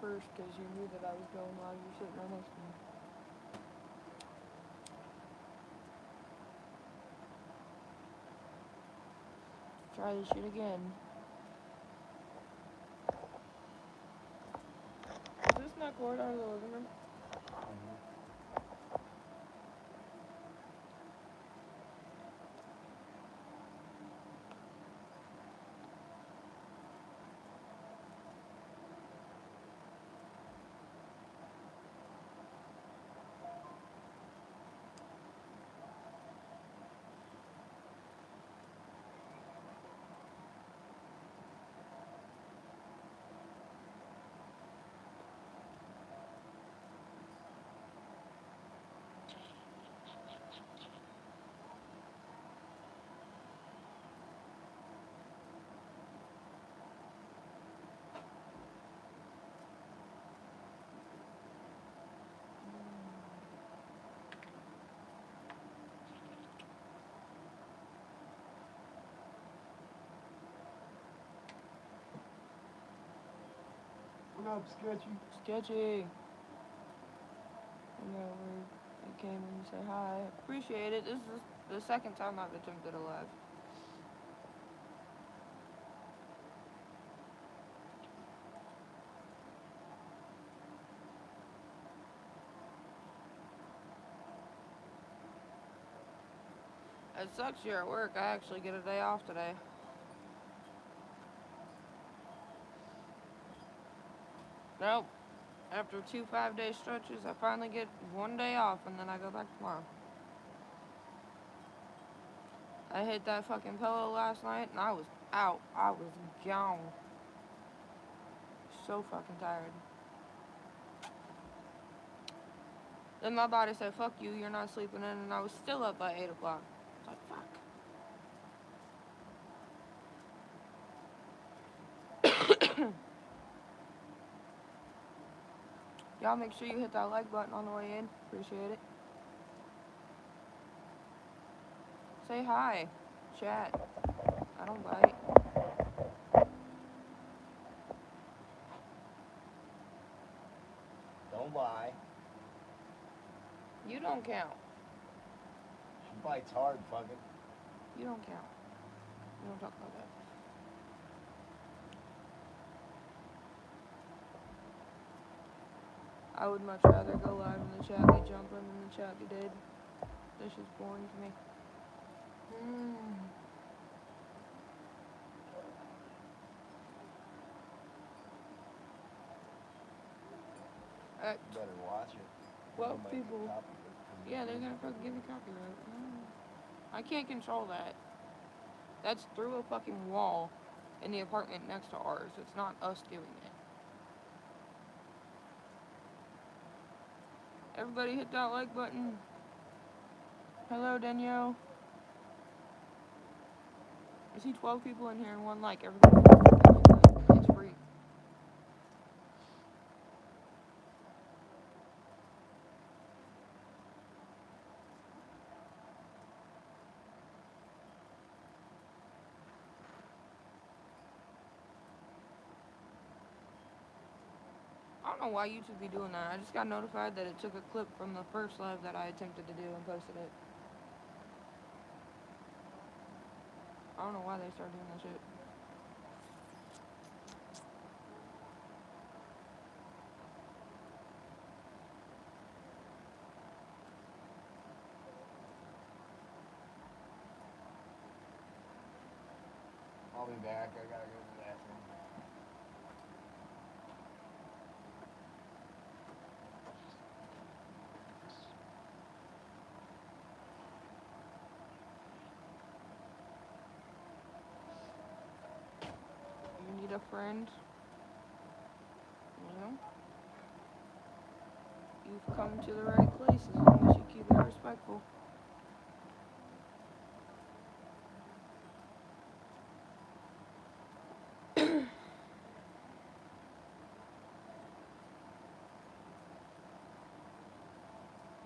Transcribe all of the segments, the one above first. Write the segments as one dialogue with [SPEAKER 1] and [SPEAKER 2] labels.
[SPEAKER 1] first because you knew that I was going while you were sitting right next to me. Try this shit again. Is this not cord out of the living room?
[SPEAKER 2] What up, Sketchy?
[SPEAKER 1] Sketchy. Yeah, you came and you say hi. Appreciate it. This is the second time I've attempted a live. It sucks you're at work. I actually get a day off today. Nope. After 2 5-day stretches, I finally get 1 day off and then I go back tomorrow. I hit that fucking pillow last night and I was out. I was gone. So fucking tired. Then my body said, fuck you, you're not sleeping in, and I was still up by 8 o'clock. I was like, fuck. Y'all make sure you hit that like button on the way in. Appreciate it. Say hi. Chat. I don't bite.
[SPEAKER 2] Don't lie.
[SPEAKER 1] You don't count.
[SPEAKER 2] She bites hard, fucking.
[SPEAKER 1] You don't count. We don't talk about that. I would much rather go live in the chat be jumping than the chat be dead. This is boring to me.
[SPEAKER 2] You better watch it.
[SPEAKER 1] Well, people. Yeah, they're gonna fucking give me copyright. I can't control that. That's through a fucking wall in the apartment next to ours. It's not us doing it. Everybody hit that like button. Hello, Danielle. I see 12 people in here and 1 like. Everybody hit that like button. It's free. I don't know why YouTube be doing that. I just got notified that it took a clip from the first live that I attempted to do and posted it. I don't know why they started doing that shit.
[SPEAKER 2] I'll be back. I gotta go to the bathroom.
[SPEAKER 1] You need a friend? Well, you've come to the right place as long as you keep it respectful.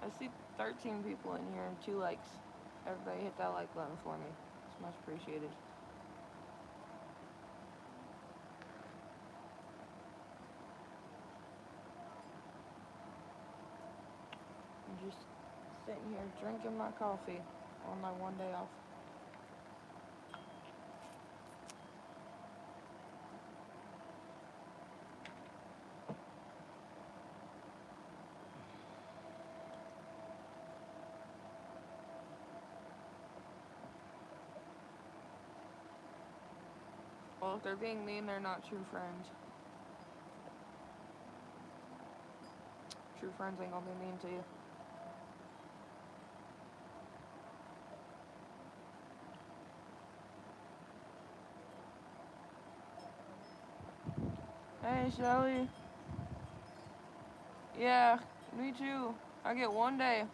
[SPEAKER 1] I see 13 people in here and 2 likes. Everybody hit that like button for me. It's much appreciated. just sitting here drinking my coffee on my one day off. Well, if they're being mean, they're not true friends. True friends ain't gonna be mean to you. Hey, Shelly. Yeah, me too. I get one day.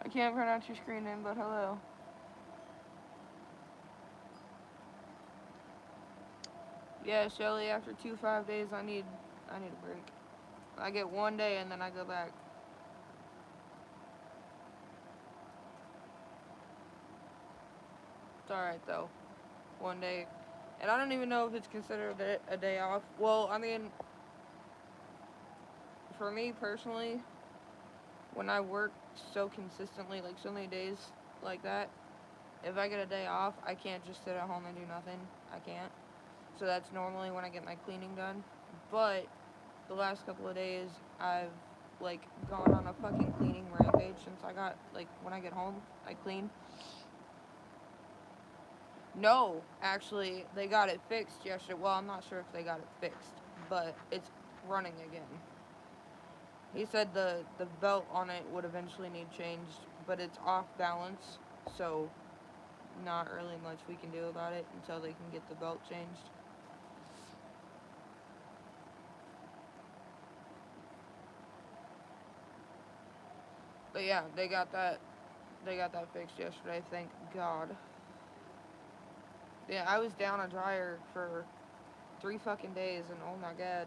[SPEAKER 1] I can't pronounce your screen name, but hello. Yeah, Shelly, after 5 days, I need a break. I get one day and then I go back. It's alright though. One day. And I don't even know if it's considered a day off. Well, I mean, for me personally, when I work so consistently, like so many days like that, if I get a day off, I can't just sit at home and do nothing. I can't. So that's normally when I get my cleaning done. But the last couple of days, I've like gone on a fucking cleaning rampage since I got, like, when I get home, I clean. No, actually, they got it fixed yesterday. Well, I'm not sure if they got it fixed, but it's running again. He said the belt on it would eventually need changed, but it's off balance, so not really much we can do about it until they can get the belt changed. But yeah, they got that fixed yesterday, thank God. Yeah, I was down a dryer for 3 fucking days, and oh my God.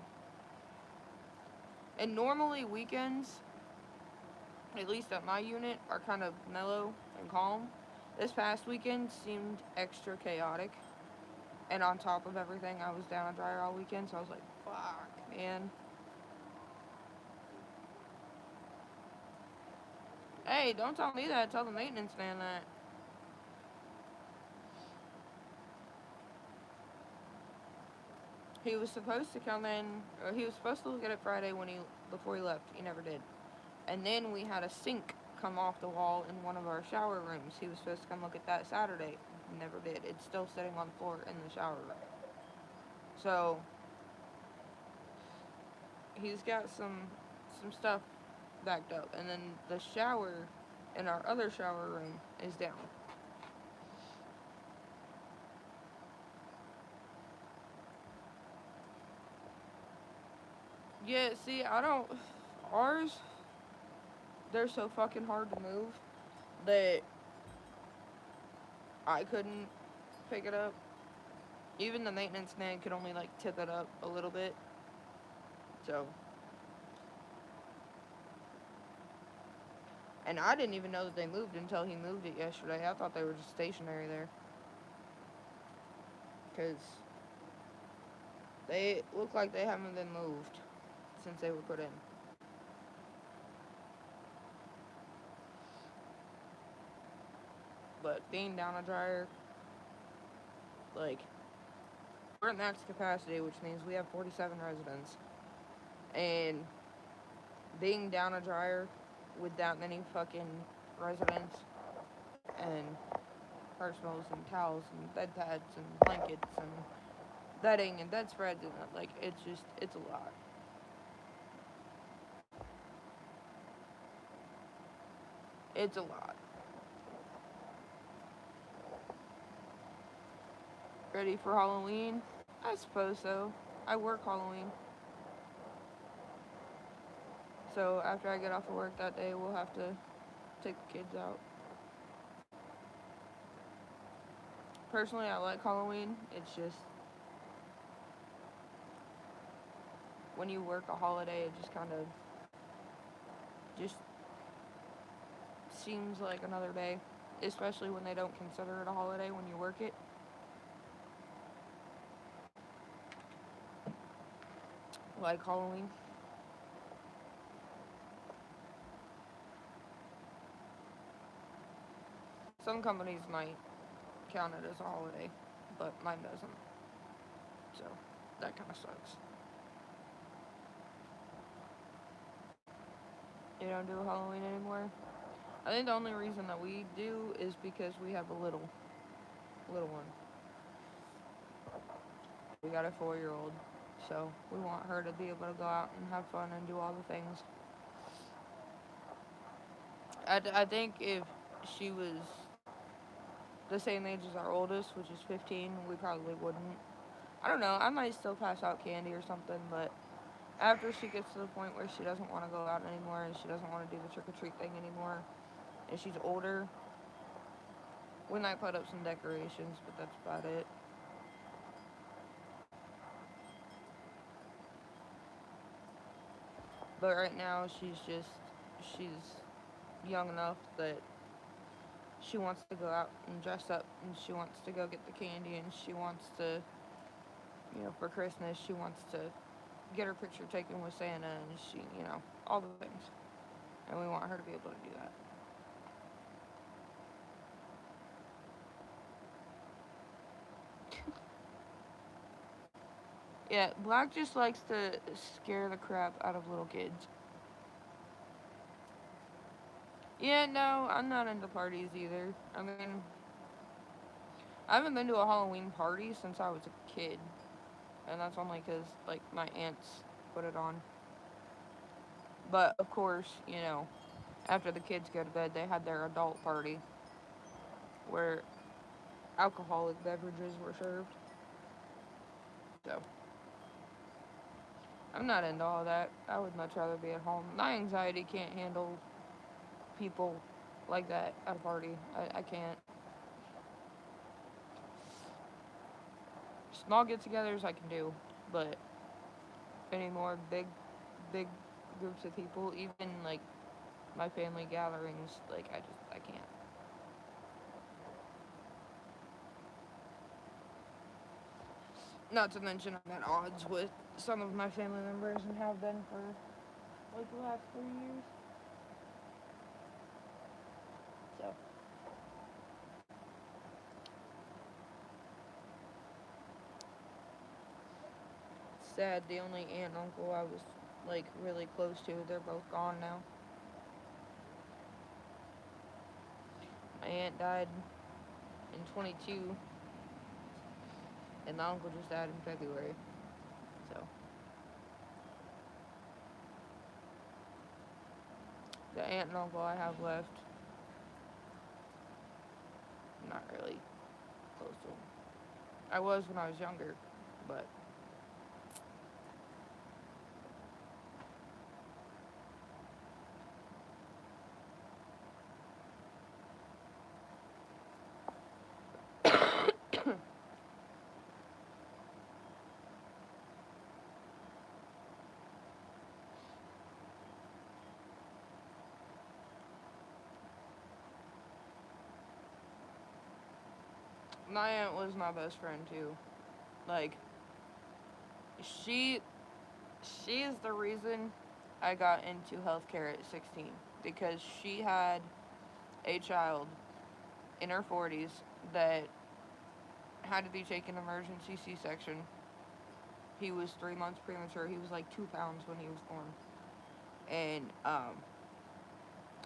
[SPEAKER 1] And normally weekends, at least at my unit, are kind of mellow and calm. This past weekend seemed extra chaotic. And on top of everything, I was down a dryer all weekend, so I was like, fuck, man. Hey, don't tell me that. Tell the maintenance man that. He was supposed to come in, or he was supposed to look at it Friday before he left. He never did. And then we had a sink come off the wall in one of our shower rooms. He was supposed to come look at that Saturday. Never did. It's still sitting on the floor in the shower room. So he's got some stuff backed up, and then the shower in our other shower room is down. Yeah, see, ours, they're so fucking hard to move that I couldn't pick it up. Even the maintenance man could only, like, tip it up a little bit. So. And I didn't even know that they moved until he moved it yesterday. I thought they were just stationary there. Because they look like they haven't been moved since they were put in. But being down a dryer, like, we're at max capacity, which means we have 47 residents. And being down a dryer with that many fucking residents and personals and towels and bed pads and blankets and bedding and bedspreads and, like, it's a lot. It's a lot. Ready for Halloween? I suppose so. I work Halloween. So after I get off of work that day, we'll have to take the kids out. Personally, I like Halloween. It's just when you work a holiday, it just kind of just seems like another day, especially when they don't consider it a holiday when you work it. Like Halloween. Some companies might count it as a holiday, but mine doesn't. So that kind of sucks. You don't do Halloween anymore? I think the only reason that we do is because we have a little one. We got a 4-year-old, so we want her to be able to go out and have fun and do all the things. I think if she was the same age as our oldest, which is 15, we probably wouldn't. I don't know. I might still pass out candy or something, but after she gets to the point where she doesn't want to go out anymore and she doesn't want to do the trick or treat thing anymore, and she's older, we might put up some decorations, but that's about it. But right now, she's young enough that she wants to go out and dress up and she wants to go get the candy and she wants to, for Christmas, she wants to get her picture taken with Santa and all the things. And we want her to be able to do that. Yeah, Black just likes to scare the crap out of little kids. Yeah, no, I'm not into parties either. I mean, I haven't been to a Halloween party since I was a kid. And that's only because, like, my aunts put it on. But, of course, after the kids go to bed, they had their adult party where alcoholic beverages were served. So, I'm not into all that. I would much rather be at home. My anxiety can't handle people like that at a party. I can't. Small get togethers I can do, but any more big groups of people, even like my family gatherings, like I can't. Not to mention I'm at odds with some of my family members and have been for like the last 3 years. So sad. The only aunt and uncle I was like really close to, they're both gone now. My aunt died in 22, and the uncle just died in February. So the aunt and uncle I have left, I'm not really close to them. I was when I was younger, but my aunt was my best friend too. Like she she is the reason I got into healthcare at 16 because she had a child in her 40s that had to be taken emergency C-section. He was 3 months premature. He was like 2 pounds when he was born, and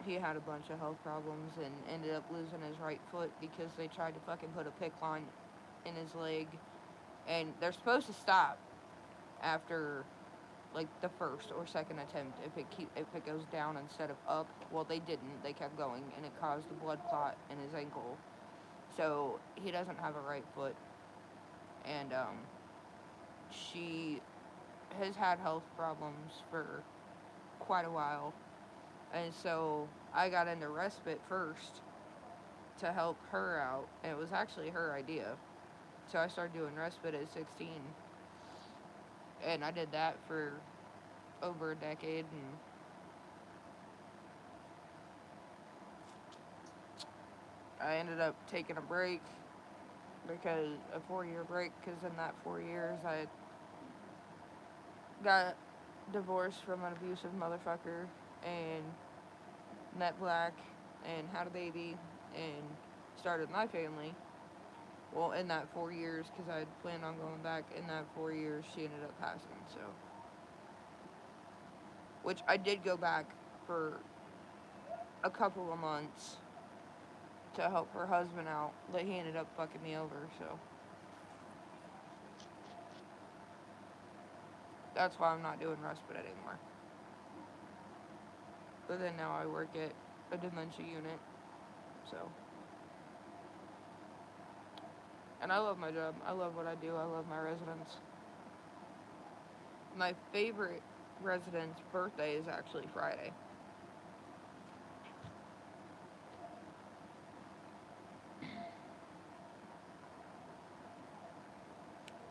[SPEAKER 1] he had a bunch of health problems and ended up losing his right foot because they tried to fucking put a PICC line in his leg, and they're supposed to stop after like the first or second attempt if it goes down instead of up. Well, they didn't. They kept going, and it caused a blood clot in his ankle. So he doesn't have a right foot, and she has had health problems for quite a while, and so I got into respite first to help her out, and it was actually her idea. So I started doing respite at 16, and I did that for over a decade, and I ended up taking a break because a 4-year break because in that 4 years I got divorced from an abusive motherfucker and met Black and had a baby and started my family. Well, in that 4 years, because I had planned on going back, in that 4 years, she ended up passing, so. Which I did go back for a couple of months to help her husband out, but he ended up fucking me over, so. That's why I'm not doing respite anymore. But then now I work at a dementia unit, so. And I love my job. I love what I do. I love my residents. My favorite resident's birthday is actually Friday.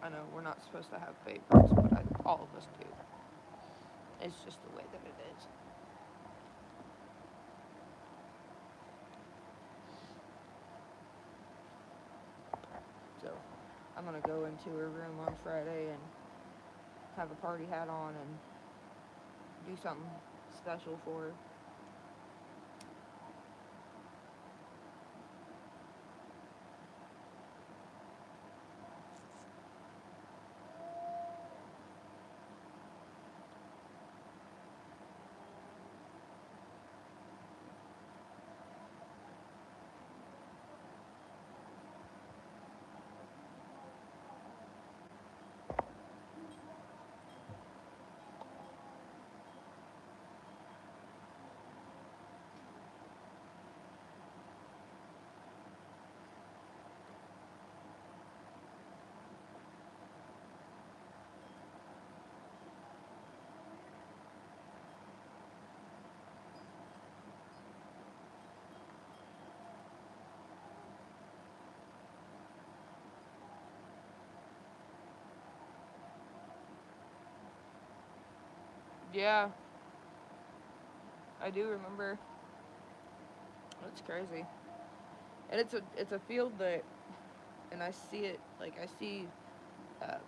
[SPEAKER 1] I know we're not supposed to have favorites, but all of us do. It's just the way that it is. So, I'm gonna go into her room on Friday and have a party hat on and do something special for her. Yeah, I do remember. It's crazy. And it's a field that, and I see it, like, I see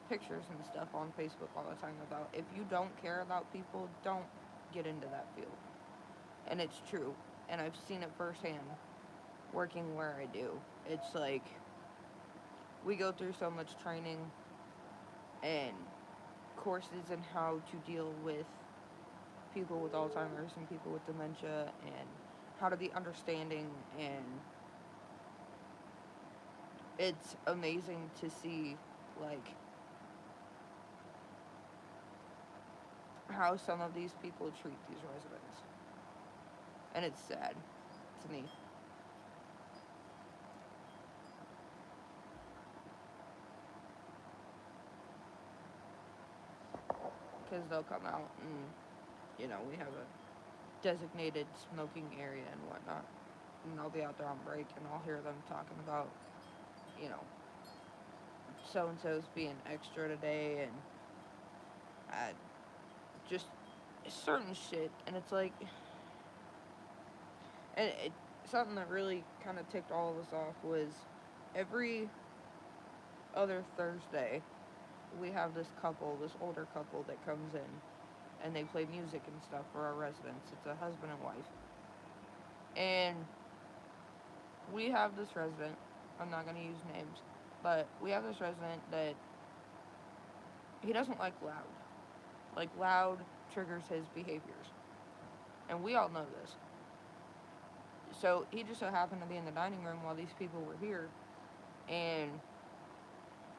[SPEAKER 1] pictures and stuff on Facebook all the time about if you don't care about people, don't get into that field. And it's true. And I've seen it firsthand working where I do. It's like we go through so much training and courses in how to deal with people with Alzheimer's and people with dementia and how to be understanding, and it's amazing to see, like, how some of these people treat these residents. And it's sad to me. Because they'll come out and, we have a designated smoking area and whatnot. And I'll be out there on break and I'll hear them talking about, you know, so-and-so's being extra today and just certain shit. And it's like, and something that really kind of ticked all of us off was every other Thursday, we have this older couple that comes in and they play music and stuff for our residents. It's a husband and wife. And we have this resident, I'm not going to use names, but we have this resident that he doesn't like loud. Like, loud triggers his behaviors. And we all know this. So he just so happened to be in the dining room while these people were here, and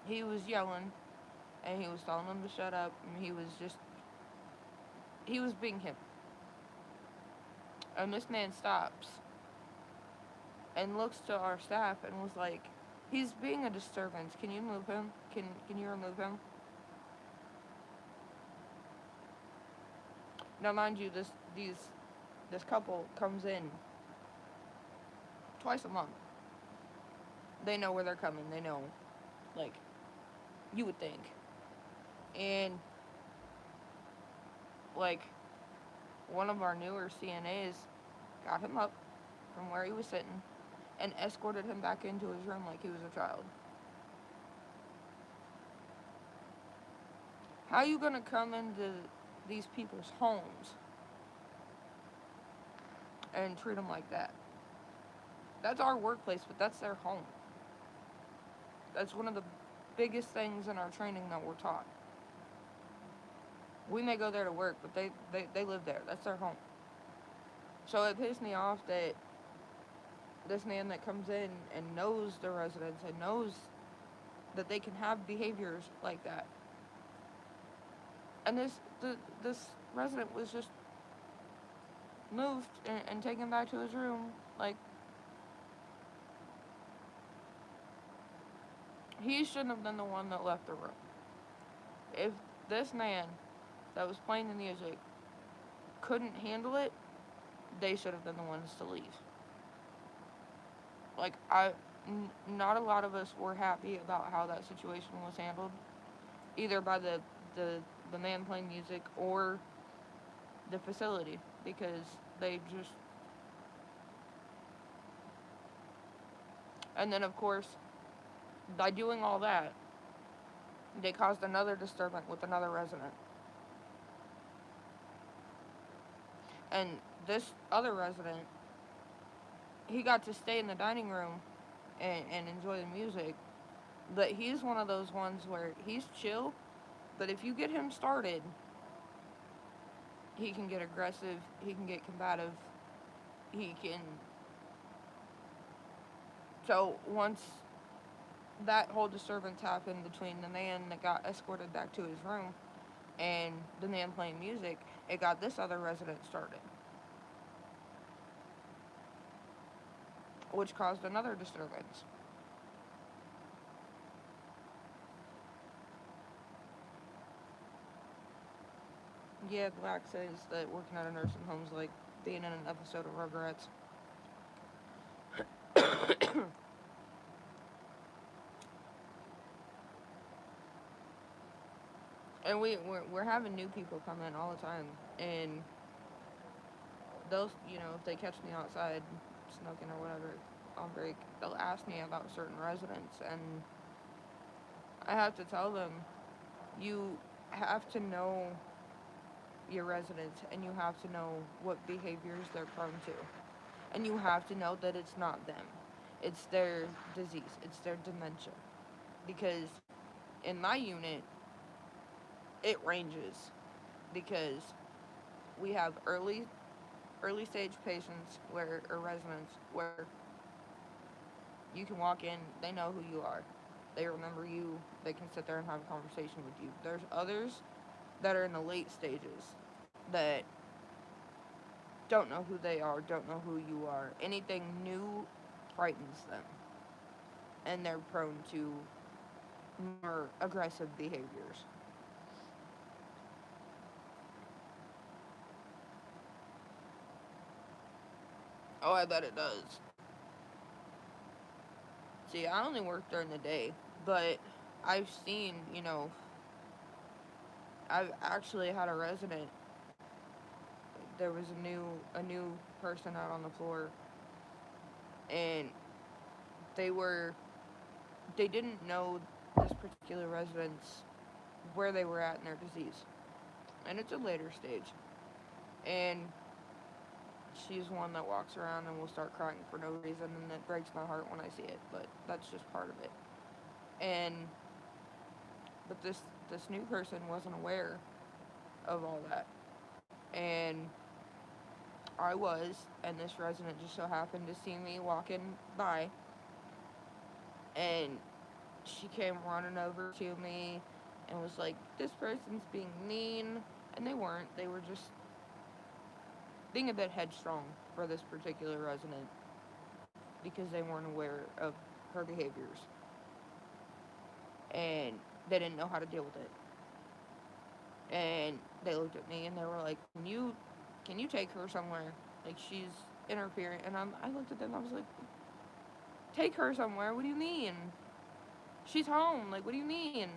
[SPEAKER 1] he was yelling, and he was telling them to shut up, and he was being him. And this man stops and looks to our staff and was like, he's being a disturbance. Can you move him? Can you remove him? Now, mind you, this couple comes in twice a month. They know where they're coming. They know, like, you would think. And, like, one of our newer CNAs got him up from where he was sitting and escorted him back into his room like he was a child. How are you gonna come into these people's homes and treat them like that? That's our workplace, but that's their home. That's one of the biggest things in our training that we're taught. We may go there to work, but they live there. That's their home. So it pissed me off that this man that comes in and knows the residents and knows that they can have behaviors like that. And this resident was just moved and taken back to his room. Like, he shouldn't have been the one that left the room. If this man that was playing the music couldn't handle it, they should have been the ones to leave. Like, not a lot of us were happy about how that situation was handled, either by the man playing music or the facility, because they just. And then, of course, by doing all that, they caused another disturbance with another resident. And this other resident, he got to stay in the dining room and enjoy the music, but he's one of those ones where he's chill, but if you get him started, he can get aggressive, he can get combative, he can. So once that whole disturbance happened between the man that got escorted back to his room and the man playing music, it got this other resident started, which caused another disturbance. Yeah, Black says that working at a nursing home is like being in an episode of Rugrats. And we're having new people come in all the time, and those, if they catch me outside smoking or whatever on break, they'll ask me about certain residents, and I have to tell them, you have to know your residents, and you have to know what behaviors they're prone to, and you have to know that it's not them, it's their disease, it's their dementia, because in my unit, it ranges, because we have early stage patients where or residents where you can walk in, they know who you are, they remember you, they can sit there and have a conversation with you. There's others that are in the late stages that don't know who they are, don't know who you are. Anything new frightens them, and they're prone to more aggressive behaviors. Oh, I bet it does. See, I only work during the day, but I've seen, I've actually had a resident. There was a new person out on the floor, and they were they didn't know this particular resident's where they were at in their disease, and it's a later stage, and she's one that walks around and will start crying for no reason, and it breaks my heart when I see it, but that's just part of it. And but this new person wasn't aware of all that, and I was, and this resident just so happened to see me walking by, and she came running over to me and was like, "This person's being mean," and they weren't. They were just being a bit headstrong for this particular resident because they weren't aware of her behaviors, and they didn't know how to deal with it. And they looked at me and they were like, "Can you take her somewhere? Like, she's interfering." And I looked at them. I was like, "Take her somewhere? What do you mean? She's home. Like, what do you mean?"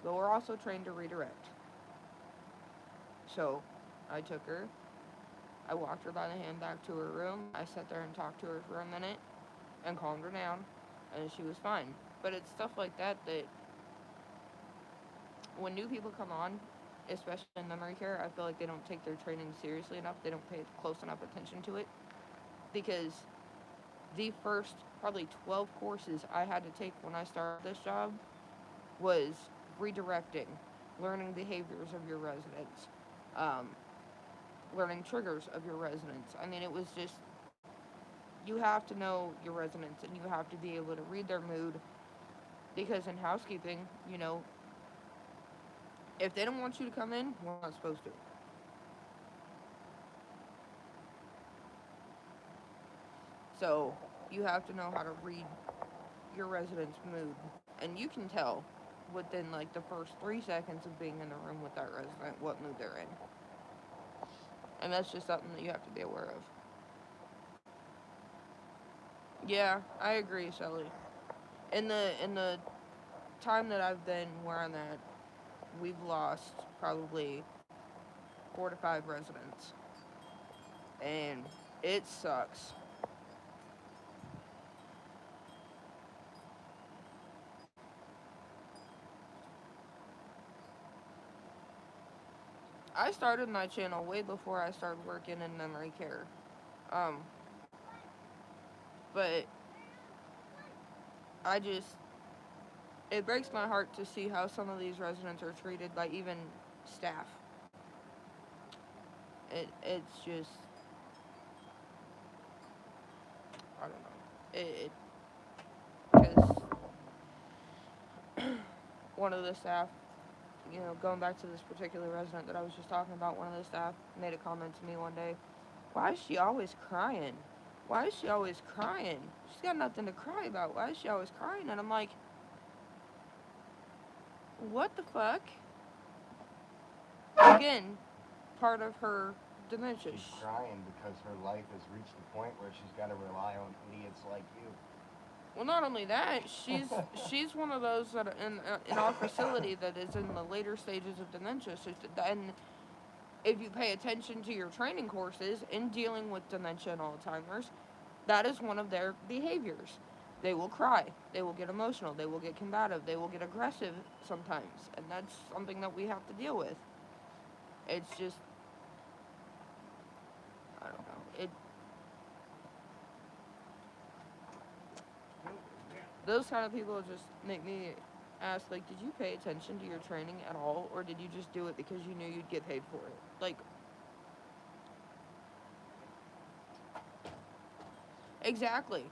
[SPEAKER 1] But we're also trained to redirect. So I took her. I walked her by the hand back to her room. I sat there and talked to her for a minute and calmed her down, and she was fine. But it's stuff like that that when new people come on, especially in memory care, I feel like they don't take their training seriously enough. They don't pay close enough attention to it. because the first probably 12 courses I had to take when I started this job was redirecting, learning behaviors of your residents, um, learning triggers of your residents. I mean, it was just, you have to know your residents and you have to be able to read their mood because in housekeeping, if they don't want you to come in, we're not supposed to. So you have to know how to read your resident's mood. And you can tell within like the first 3 seconds of being in the room with that resident what mood they're in. And that's just something that you have to be aware of. Yeah, I agree, Shelly. In the time that I've been where I'm at, we've lost probably 4 to 5 residents. And it sucks. I started my channel way before I started working in memory care. Um, but I just, it breaks my heart to see how some of these residents are treated by even staff. It's just, I don't know. Because one of the staff, going back to this particular resident that I was just talking about, one of the staff made a comment to me one day. Why is she always crying? Why is she always crying? She's got nothing to cry about. Why is she always crying? And I'm like, what the fuck? Again, part of her dementia.
[SPEAKER 2] She's crying because her life has reached the point where she's got to rely on idiots like you.
[SPEAKER 1] Well, not only that, she's one of those that are in our facility that is in the later stages of dementia. So, and if you pay attention to your training courses in dealing with dementia and Alzheimer's, that is one of their behaviors. They will cry. They will get emotional. They will get combative. They will get aggressive sometimes, and that's something that we have to deal with. It's just, I don't know. Those kind of people just make me ask, like, did you pay attention to your training at all, or did you just do it because you knew you'd get paid for it? Like, exactly.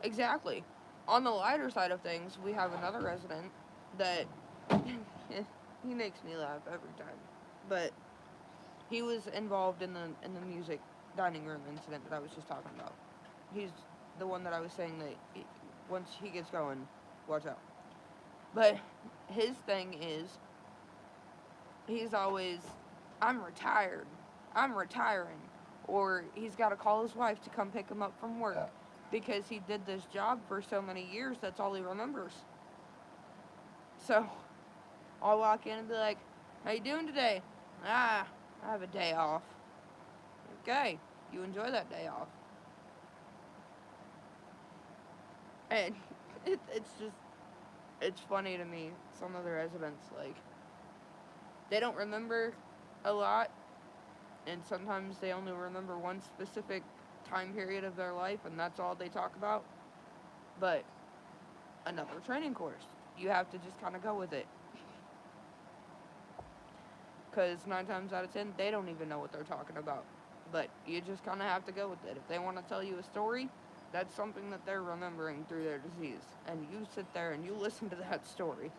[SPEAKER 1] Exactly. On the lighter side of things, we have another resident that he makes me laugh every time. But he was involved in the music dining room incident that I was just talking about. He's the one that I was saying that once he gets going, watch out. But his thing is, he's always, I'm retired. I'm retiring. Or he's got to call his wife to come pick him up from work. Because he did this job for so many years, that's all he remembers. So, I'll walk in and be like, how you doing today? I have a day off. Okay, you enjoy that day off. And it's just, it's funny to me, some of the residents, like, they don't remember a lot, and sometimes they only remember one specific time period of their life, and that's all they talk about. But another training course, you have to just kind of go with it. Because 9 times out of 10, they don't even know what they're talking about. But you just kind of have to go with it. If they want to tell you a story, that's something that they're remembering through their disease. And you sit there and you listen to that story.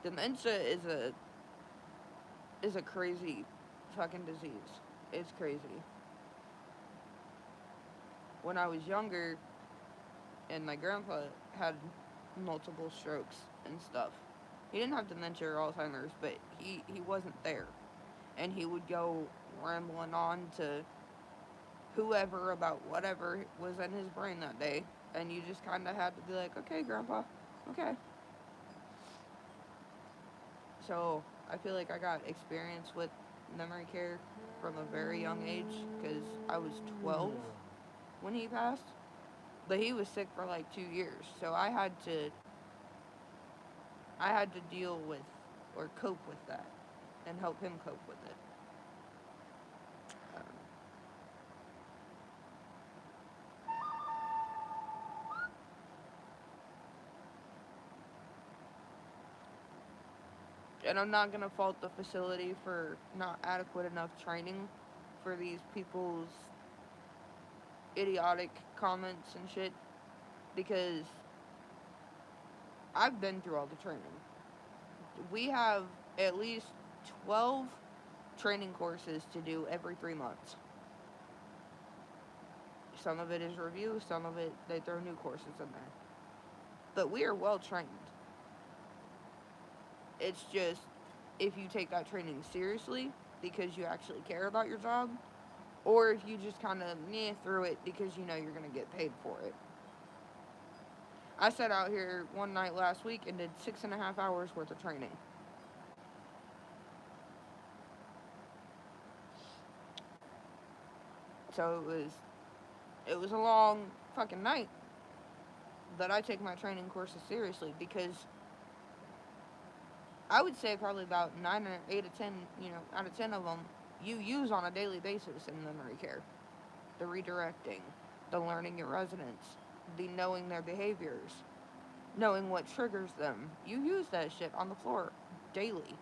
[SPEAKER 1] Dementia is a crazy fucking disease. It's crazy. When I was younger, and my grandpa had multiple strokes and stuff, he didn't have dementia or Alzheimer's, but he wasn't there. And he would go rambling on to whoever about whatever was in his brain that day. And you just kind of had to be like, okay, Grandpa, okay. So I feel like I got experience with memory care from a very young age because I was 12 when he passed. But he was sick for like 2 years, so I had to deal with or cope with that and help him cope with it. And I'm not gonna fault the facility for not adequate enough training for these people's idiotic comments and shit, because I've been through all the training. We have at least 12 training courses to do every 3 months. Some of it is review, some of it they throw new courses in there. But we are well trained. It's just if you take that training seriously because you actually care about your job, or if you just kind of through it because you know you're going to get paid for it. I sat out here one night last week and did 6.5 hours worth of training. So it was a long fucking night, but I take my training courses seriously because I would say probably about 9 or 8 or 10, out of 10 of them you use on a daily basis in memory care. The redirecting, the learning your residents, the knowing their behaviors, knowing what triggers them. You use that shit on the floor daily.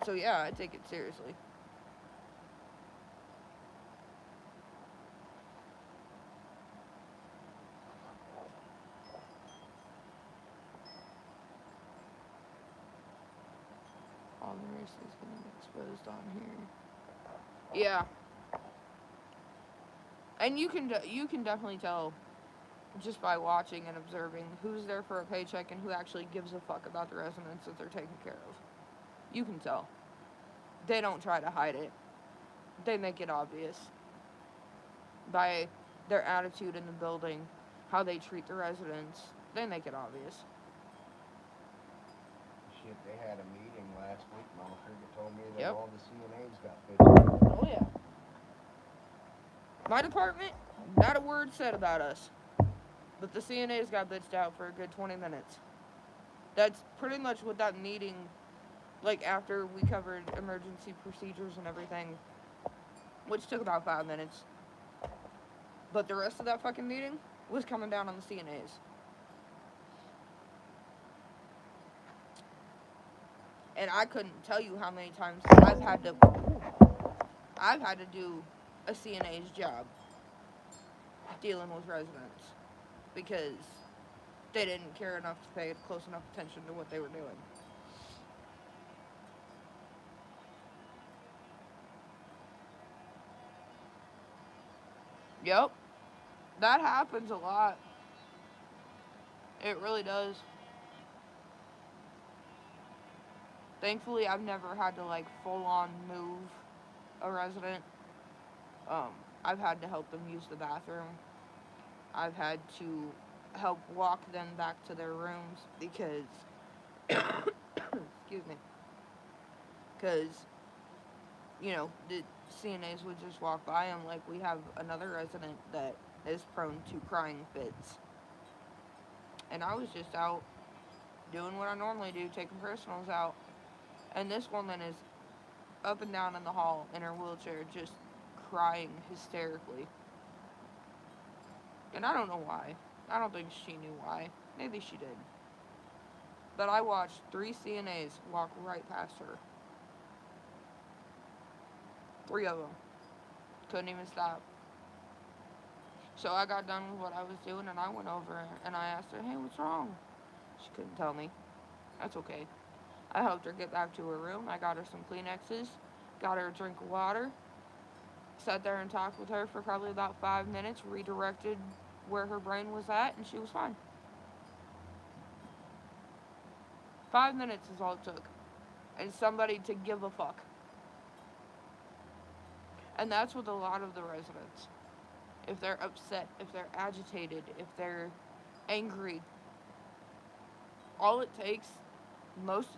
[SPEAKER 1] So yeah, I take it seriously. All the rest is getting exposed on here. Yeah. And you can definitely tell just by watching and observing who's there for a paycheck and who actually gives a fuck about the residents that they're taking care of. You can tell. They don't try to hide it. They make it obvious by their attitude in the building, how they treat the residents. They make it obvious.
[SPEAKER 2] Shit, they had a meeting last week. Mama Cricket told me that
[SPEAKER 1] Yep.
[SPEAKER 2] all the CNAs got bitched.
[SPEAKER 1] Oh yeah. My department, not a word said about us. But the CNAs got bitched out for a good 20 minutes. That's pretty much what that meeting, like after we covered emergency procedures and everything, which took about 5 minutes. But the rest of that fucking meeting was coming down on the CNAs. And I couldn't tell you how many times I've had to do a CNA's job dealing with residents because they didn't care enough to pay close enough attention to what they were doing. Yep. That happens a lot. It really does. Thankfully, I've never had to like full on move a resident. Um, I've had to help them use the bathroom. I've had to help walk them back to their rooms because, excuse me, because, the CNAs would just walk by them. Like, we have another resident that is prone to crying fits. And I was just out doing what I normally do, taking personals out. And this woman is up and down in the hall in her wheelchair, just crying hysterically. And I don't know why. I don't think she knew why. Maybe she did. But I watched 3 CNAs walk right past her. 3 of them. Couldn't even stop. So I got done with what I was doing and I went over and I asked her, hey, what's wrong? She couldn't tell me. That's okay. I helped her get back to her room. I got her some Kleenexes, got her a drink of water, sat there and talked with her for probably about 5 minutes, redirected where her brain was at, and she was fine. 5 minutes is all it took. And somebody to give a fuck. And that's with a lot of the residents. If they're upset, if they're agitated, if they're angry, all it takes,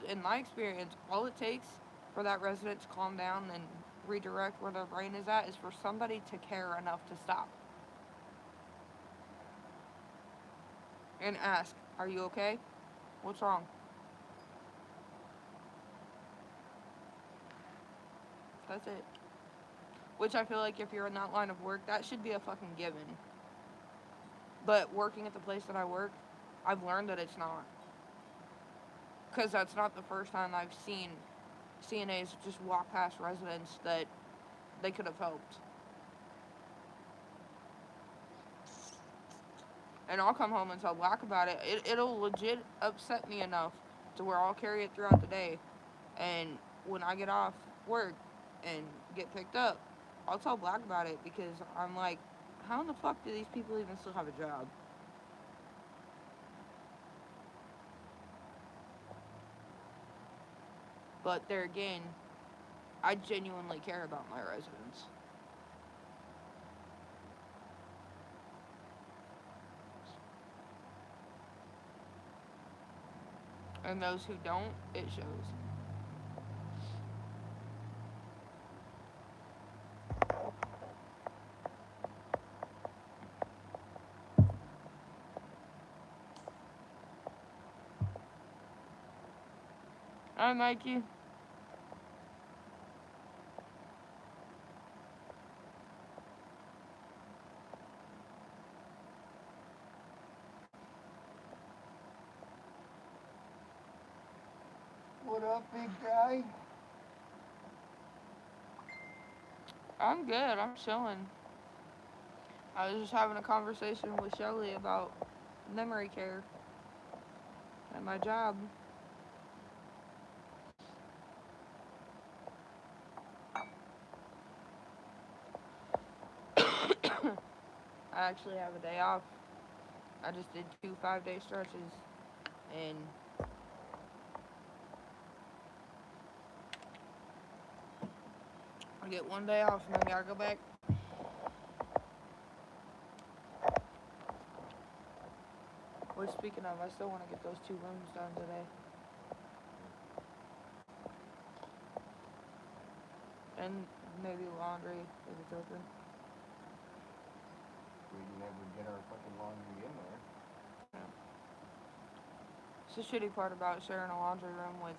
[SPEAKER 1] in my experience, all it takes for that resident to calm down and redirect where their brain is at is for somebody to care enough to stop. And ask, are you okay? What's wrong? That's it. Which I feel like if you're in that line of work, that should be a fucking given. But working at the place that I work, I've learned that it's not. Because that's not the first time I've seen CNAs just walk past residents that they could have helped. And I'll come home and tell Black about it. It'll legit upset me enough to where I'll carry it throughout the day. And when I get off work and get picked up, I'll tell Black about it because I'm like, how in the fuck do these people even still have a job? But there again, I genuinely care about my residents. And those who don't, it shows. Hi, Mikey.
[SPEAKER 2] What up, big guy?
[SPEAKER 1] I'm good. I'm chilling. I was just having a conversation with Shelly about memory care at my job. I actually have a day off. I just did 2 5-day stretches, and I get one day off, and I gotta go back. Which, speaking of, I still want to get those 2 rooms done today. And maybe laundry if it's open.
[SPEAKER 2] We never get our fucking laundry in there.
[SPEAKER 1] Yeah. It's the shitty part about sharing a laundry room with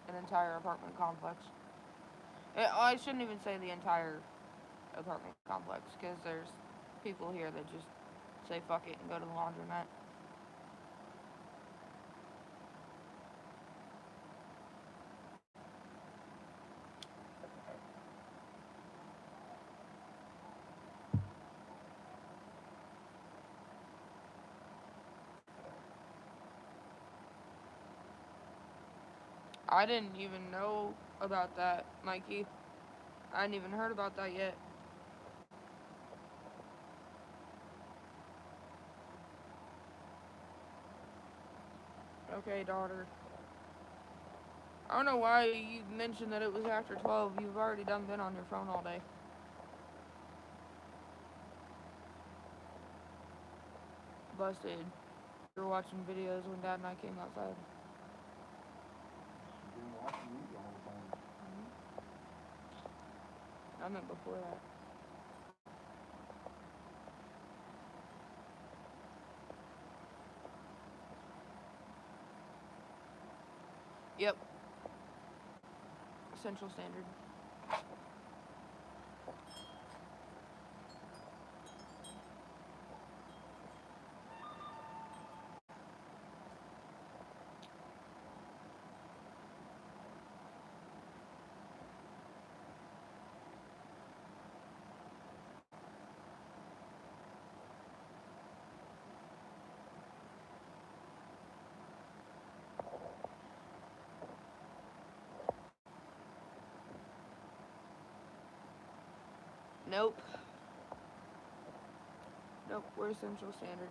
[SPEAKER 1] an entire apartment complex. I shouldn't even say the entire apartment complex, because there's people here that just say fuck it and go to the laundromat. I didn't even know about that, Mikey. I hadn't even heard about that yet. Okay, daughter. I don't know why you mentioned that it was after 12. You've already done been on your phone all day. Busted. You were watching videos when Dad and I came outside.
[SPEAKER 2] She's been watching me the whole time.
[SPEAKER 1] I meant before that. Yep. Central Standard. Nope. Nope, we're Central Standard.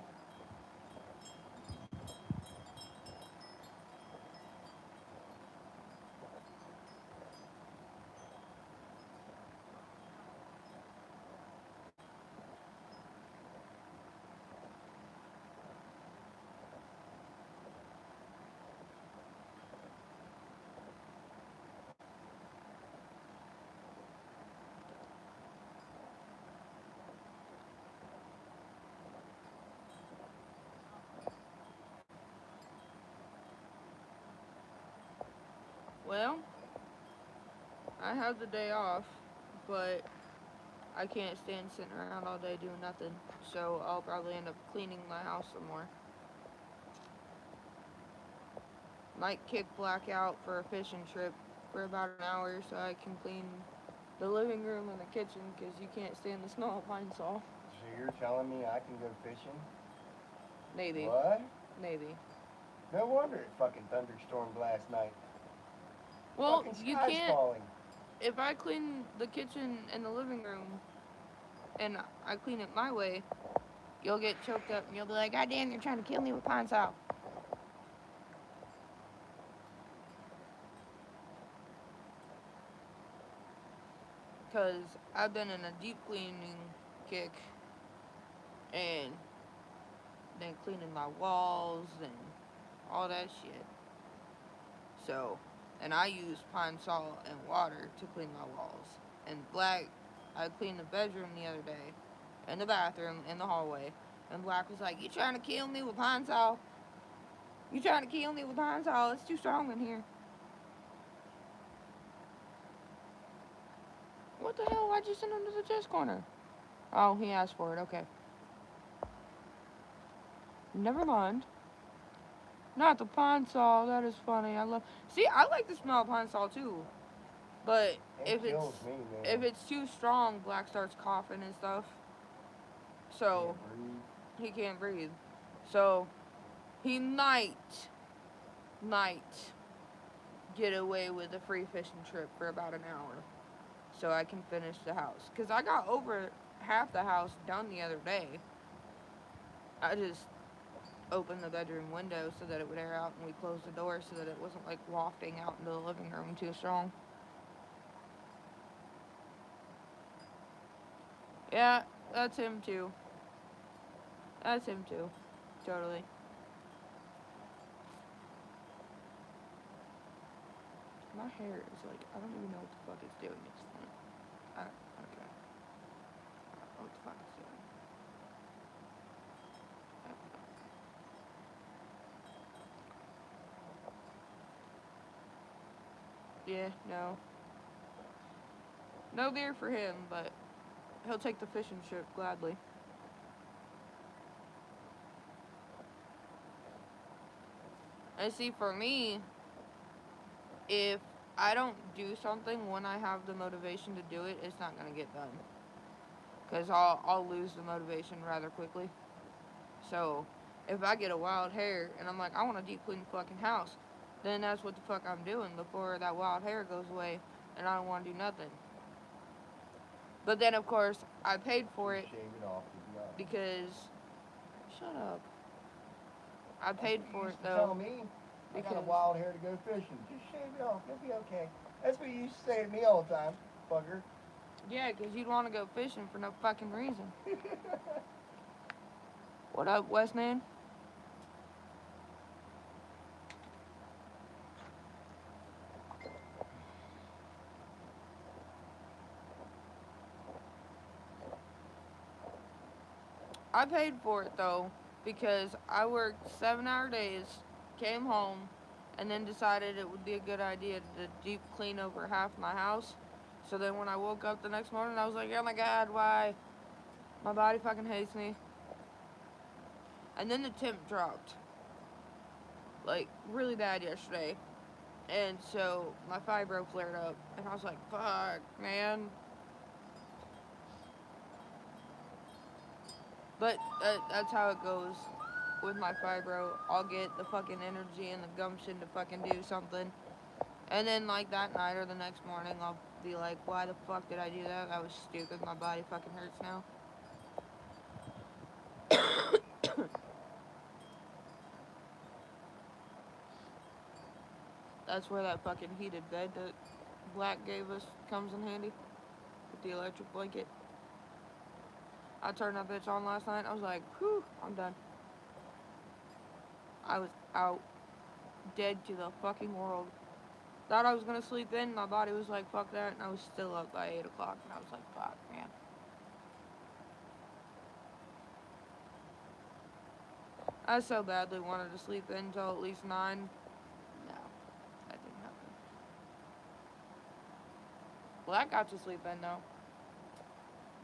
[SPEAKER 1] Well, I have the day off, but I can't stand sitting around all day doing nothing. So I'll probably end up cleaning my house some more. Might kick Black out for a fishing trip for about an hour so I can clean the living room and the kitchen because you can't stand the smell of pine saw.
[SPEAKER 2] So you're telling me I can go fishing?
[SPEAKER 1] Maybe.
[SPEAKER 2] What?
[SPEAKER 1] Maybe.
[SPEAKER 2] No wonder it fucking thunderstormed last night.
[SPEAKER 1] Well,
[SPEAKER 2] Fucking
[SPEAKER 1] you
[SPEAKER 2] sky's
[SPEAKER 1] can't.
[SPEAKER 2] falling.
[SPEAKER 1] If I clean the kitchen and the living room and I clean it my way, you'll get choked up and you'll be like, God damn, you're trying to kill me with pine saw. Because I've been in a deep cleaning kick and then cleaning my walls and all that shit. So, and I use pine saw and water to clean my walls. And Black, I cleaned the bedroom the other day, and the bathroom, in the hallway. And Black was like, you trying to kill me with pine saw? You trying to kill me with pine saw? It's too strong in here. What the hell? Why'd you send him to the chest corner? Oh, he asked for it. Okay. Never mind. Not the pine saw. That is funny. See, I like the smell of pine saw too. But
[SPEAKER 2] It kills me, man.
[SPEAKER 1] if it's too strong, Black starts coughing and stuff. So he can't breathe. So he might get away with a free fishing trip for about an hour, so I can finish the house. Cause I got over half the house done the other day. I just opened the bedroom window so that it would air out, and we closed the door so that it wasn't like wafting out into the living room too strong. Yeah, that's him too. That's him too. Totally. My hair is like, I don't even know what the fuck it's doing. It's okay. I don't know what the fuck it's doing. Yeah, no. No beer for him, but he'll take the fishing trip gladly. And see, for me, if I don't do something when I have the motivation to do it, it's not going to get done. Because I'll lose the motivation rather quickly. So, if I get a wild hair and I'm like, I want to deep clean the fucking house, then that's what the fuck I'm doing before that wild hair goes away and I don't want to do nothing. But then, of course, I paid for it
[SPEAKER 2] Shave it off
[SPEAKER 1] because... Shut up. I paid for it, though.
[SPEAKER 2] Tell me, I got a wild hair to go fishing. Just shave it off. You'll be okay. That's what you used to say to me all the time, fucker.
[SPEAKER 1] Yeah, because you'd want to go fishing for no fucking reason. What up, Westman? I paid for it, though, because I worked 7-hour days, came home, and then decided it would be a good idea to deep clean over half my house. So then when I woke up the next morning, I was like, oh my god, why? My body fucking hates me. And then the temp dropped. Like, really bad yesterday. And so my fibro flared up. And I was like, fuck, man. But that's how it goes with my fibro. I'll get the fucking energy and the gumption to fucking do something. And then, like, that night or the next morning, I'll be like, why the fuck did I do that? I was stupid. My body fucking hurts now. That's where that fucking heated bed that Black gave us comes in handy. With the electric blanket. I turned that bitch on last night. I was like, whew, I'm done. I was out. Dead to the fucking world. Thought I was gonna sleep in. My body was like, fuck that. And I was still up by 8 o'clock. And I was like, fuck, man. I so badly wanted to sleep in until at least 9. No, that didn't happen. Well, I got to sleep in, though.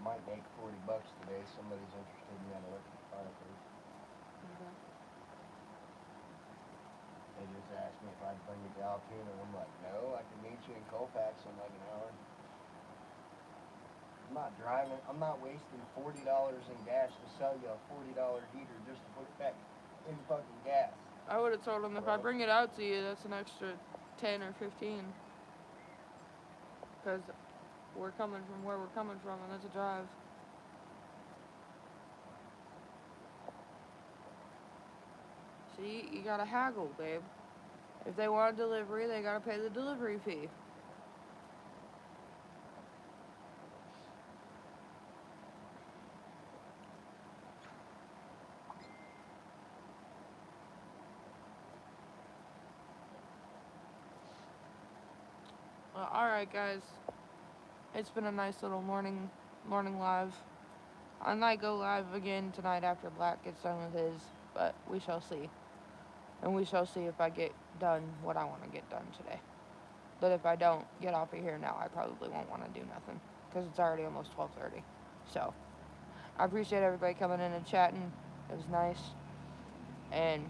[SPEAKER 2] Might make $40 today. Somebody's interested in that electric car, please.
[SPEAKER 1] Okay.
[SPEAKER 2] They just asked me if I'd bring it to Altoona. I'm like, no, I can meet you in Colfax in like an hour. I'm not driving. I'm not wasting $40 in gas to sell you a $40 heater just to put it back in fucking gas.
[SPEAKER 1] I would have told him if I
[SPEAKER 2] Bro.
[SPEAKER 1] bring it out to you, that's an extra 10 or 15. Because we're coming from where we're coming from, and that's a drive. See, you gotta haggle, babe. If they want a delivery, they gotta pay the delivery fee. Well, alright, guys. It's been a nice little morning live. I might go live again tonight after Black gets done with his, but we shall see. And we shall see if I get done what I want to get done today. But if I don't get off of here now, I probably won't want to do nothing. Because it's already almost 12:30. So, I appreciate everybody coming in and chatting. It was nice. And